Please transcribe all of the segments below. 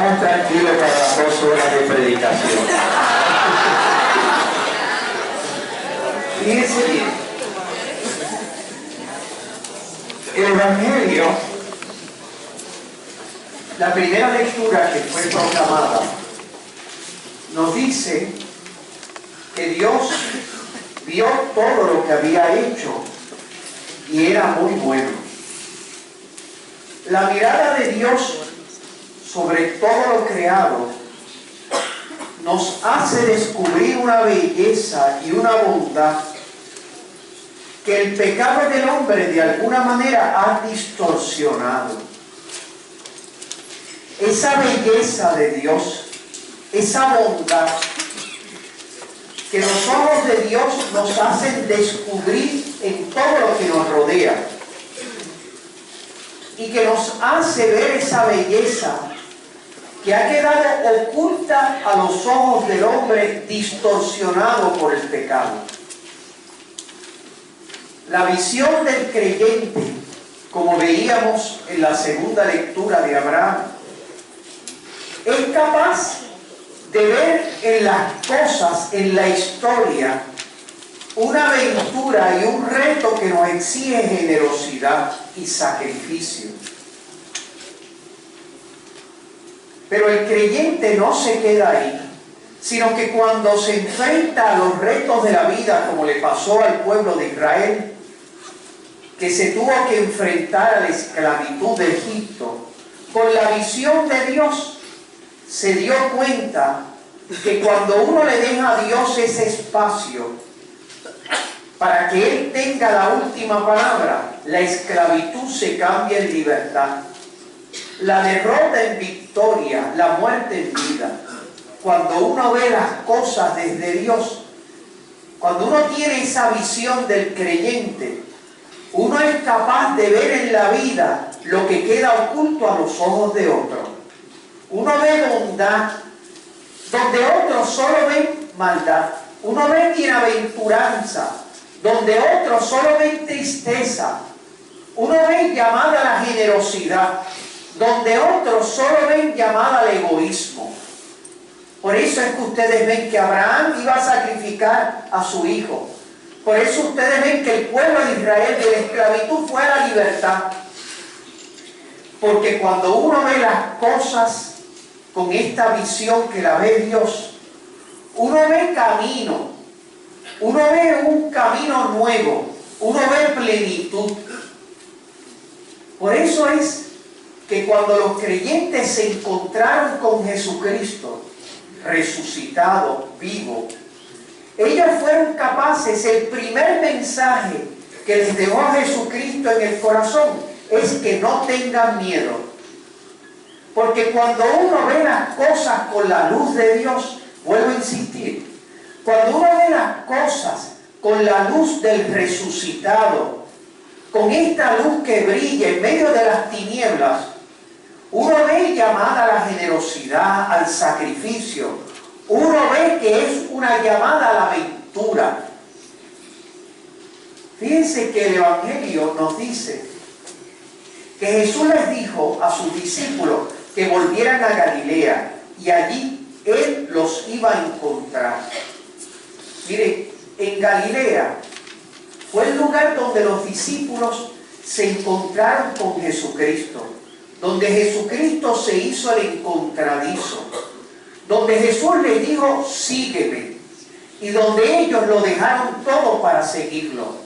Vamos tranquilos para las 2 horas de predicación. Fíjense bien. El Evangelio, la primera lectura que fue proclamada, nos dice que Dios vio todo lo que había hecho y era muy bueno. La mirada de Dios sobre todo lo creado nos hace descubrir una belleza y una bondad que el pecado del hombre de alguna manera ha distorsionado. Esa belleza de Dios, esa bondad que los ojos de Dios nos hacen descubrir en todo lo que nos rodea y que nos hace ver esa belleza que ha quedado oculta a los ojos del hombre, distorsionado por el pecado. La visión del creyente, como veíamos en la segunda lectura de Abraham, es capaz de ver en las cosas, en la historia, una aventura y un reto que nos exige generosidad y sacrificio. Pero el creyente no se queda ahí, sino que cuando se enfrenta a los retos de la vida, como le pasó al pueblo de Israel, que se tuvo que enfrentar a la esclavitud de Egipto, con la visión de Dios, se dio cuenta que cuando uno le deja a Dios ese espacio para que Él tenga la última palabra, la esclavitud se cambia en libertad, la derrota en victoria, la muerte en vida. Cuando uno ve las cosas desde Dios, cuando uno tiene esa visión del creyente, uno es capaz de ver en la vida lo que queda oculto a los ojos de otros. Uno ve bondad donde otros solo ven maldad. Uno ve bienaventuranza donde otros solo ven tristeza. Uno ve llamada a la generosidad donde otros solo ven llamada al egoísmo. Por eso es que ustedes ven que Abraham iba a sacrificar a su hijo. Por eso ustedes ven que el pueblo de Israel de la esclavitud fue a la libertad. Porque cuando uno ve las cosas con esta visión que la ve Dios, uno ve camino, uno ve un camino nuevo, uno ve plenitud. Por eso es que cuando los creyentes se encontraron con Jesucristo, resucitado, vivo, ellos fueron capaces, el primer mensaje que les dejó Jesucristo en el corazón es que no tengan miedo. Porque cuando uno ve las cosas con la luz de Dios, vuelvo a insistir, cuando uno ve las cosas con la luz del resucitado, con esta luz que brilla en medio de las tinieblas, uno ve llamada a la generosidad, al sacrificio. Uno ve que es una llamada a la aventura. Fíjense que el Evangelio nos dice que Jesús les dijo a sus discípulos que volvieran a Galilea y allí Él los iba a encontrar. Mire, en Galilea fue el lugar donde los discípulos se encontraron con Jesucristo, donde Jesucristo se hizo el encontradizo, donde Jesús les dijo, sígueme, y donde ellos lo dejaron todo para seguirlo.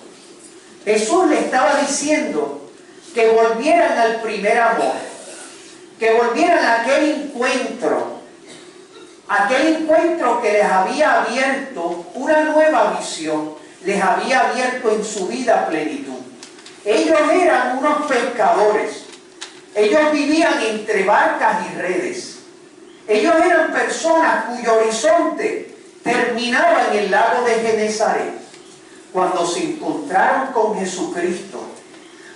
Jesús le estaba diciendo que volvieran al primer amor, que volvieran a aquel encuentro que les había abierto una nueva visión, les había abierto en su vida plenitud. Ellos eran unos pescadores, ellos vivían entre barcas y redes. Ellos eran personas cuyo horizonte terminaba en el lago de Genesaret. Cuando se encontraron con Jesucristo,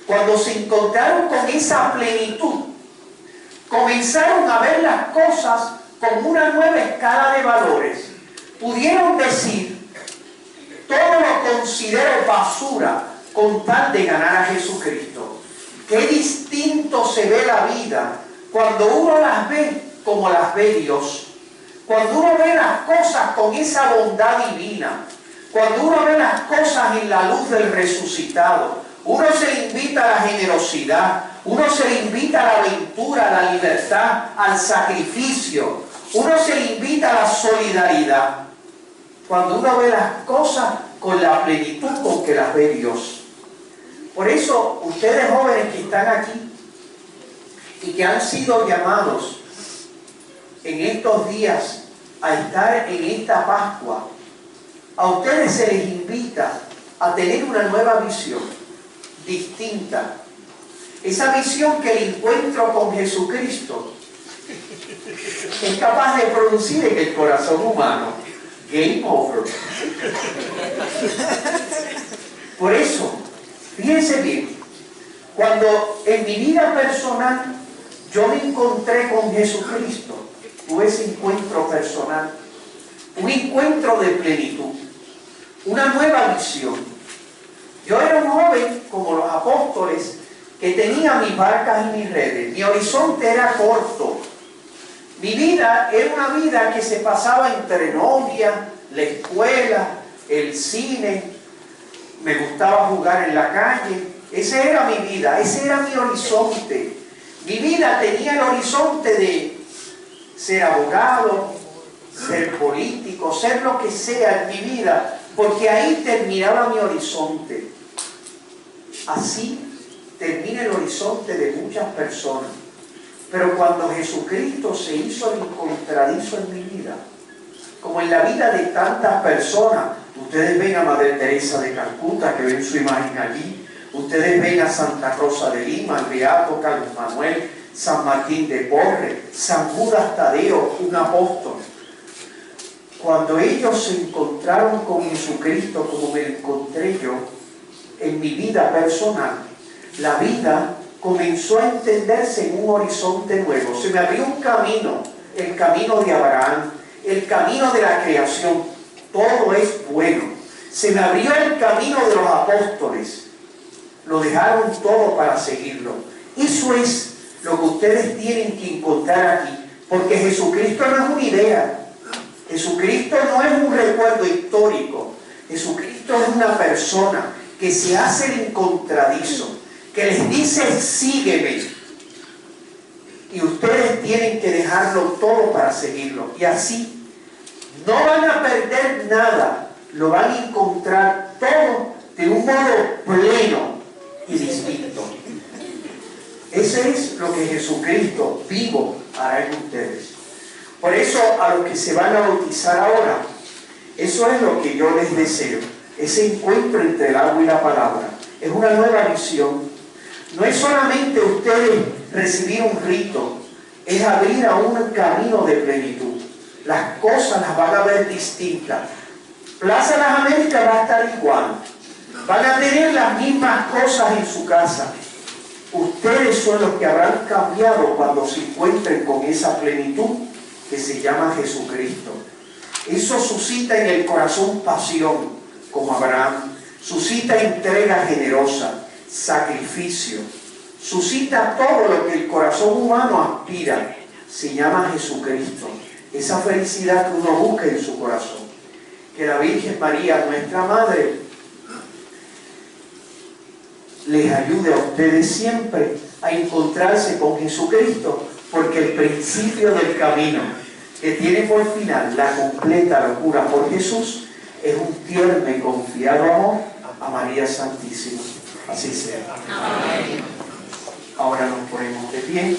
cuando se encontraron con esa plenitud, comenzaron a ver las cosas con una nueva escala de valores. Pudieron decir, todo lo considero basura con tal de ganar a Jesucristo. Qué distinto se ve la vida cuando uno las ve como las ve Dios, cuando uno ve las cosas con esa bondad divina, cuando uno ve las cosas en la luz del resucitado, uno se le invita a la generosidad, uno se le invita a la aventura, a la libertad, al sacrificio, uno se le invita a la solidaridad. Cuando uno ve las cosas con la plenitud con que las ve Dios. Por eso, ustedes jóvenes que están aquí y que han sido llamados en estos días a estar en esta Pascua, a ustedes se les invita a tener una nueva visión, distinta. Esa visión que el encuentro con Jesucristo es capaz de producir en el corazón humano. Game over. Por eso, fíjense bien, cuando en mi vida personal yo me encontré con Jesucristo, tuve ese encuentro personal, un encuentro de plenitud, una nueva visión. Yo era un joven como los apóstoles que tenía mis barcas y mis redes. Mi horizonte era corto. Mi vida era una vida que se pasaba entre novia, la escuela, el cine. Me gustaba jugar en la calle. Esa era mi vida, ese era mi horizonte. Mi vida tenía el horizonte de ser abogado, ser político, ser lo que sea en mi vida, porque ahí terminaba mi horizonte. Así termina el horizonte de muchas personas. Pero cuando Jesucristo se hizo el encontradizo en mi vida, como en la vida de tantas personas, ustedes ven a Madre Teresa de Calcuta, que ven su imagen allí, ustedes ven a Santa Rosa de Lima, al Beato Carlos Manuel, San Martín de Porres, San Judas Tadeo, un apóstol. Cuando ellos se encontraron con Jesucristo como me encontré yo, en mi vida personal, la vida comenzó a entenderse en un horizonte nuevo. Se me abrió un camino, el camino de Abraham, el camino de la creación. Todo es bueno. Se me abrió el camino de los apóstoles. Lo dejaron todo para seguirlo. Eso es lo que ustedes tienen que encontrar aquí. Porque Jesucristo no es una idea. Jesucristo no es un recuerdo histórico. Jesucristo es una persona que se hace el encontradizo, que les dice, sígueme. Y ustedes tienen que dejarlo todo para seguirlo. Y así no van a perder nada. Lo van a encontrar todo de un modo pleno y distinto. Ese es lo que Jesucristo vivo hará en ustedes. Por eso a los que se van a bautizar ahora, eso es lo que yo les deseo. Ese encuentro entre el agua y la palabra. Es una nueva visión. No es solamente ustedes recibir un rito, es abrir a un camino de plenitud. Las cosas las van a ver distintas. Plaza Las Américas va a estar igual. Van a tener las mismas cosas en su casa. Ustedes son los que habrán cambiado cuando se encuentren con esa plenitud que se llama Jesucristo. Eso suscita en el corazón pasión, como Abraham. Suscita entrega generosa, sacrificio. Suscita todo lo que el corazón humano aspira. Se llama Jesucristo. Esa felicidad que uno busca en su corazón. Que la Virgen María, nuestra Madre, les ayude a ustedes siempre a encontrarse con Jesucristo, porque el principio del camino que tiene por final la completa locura por Jesús es un tierno y confiado amor a María Santísima. Así sea. Amén. Ahora nos ponemos de pie.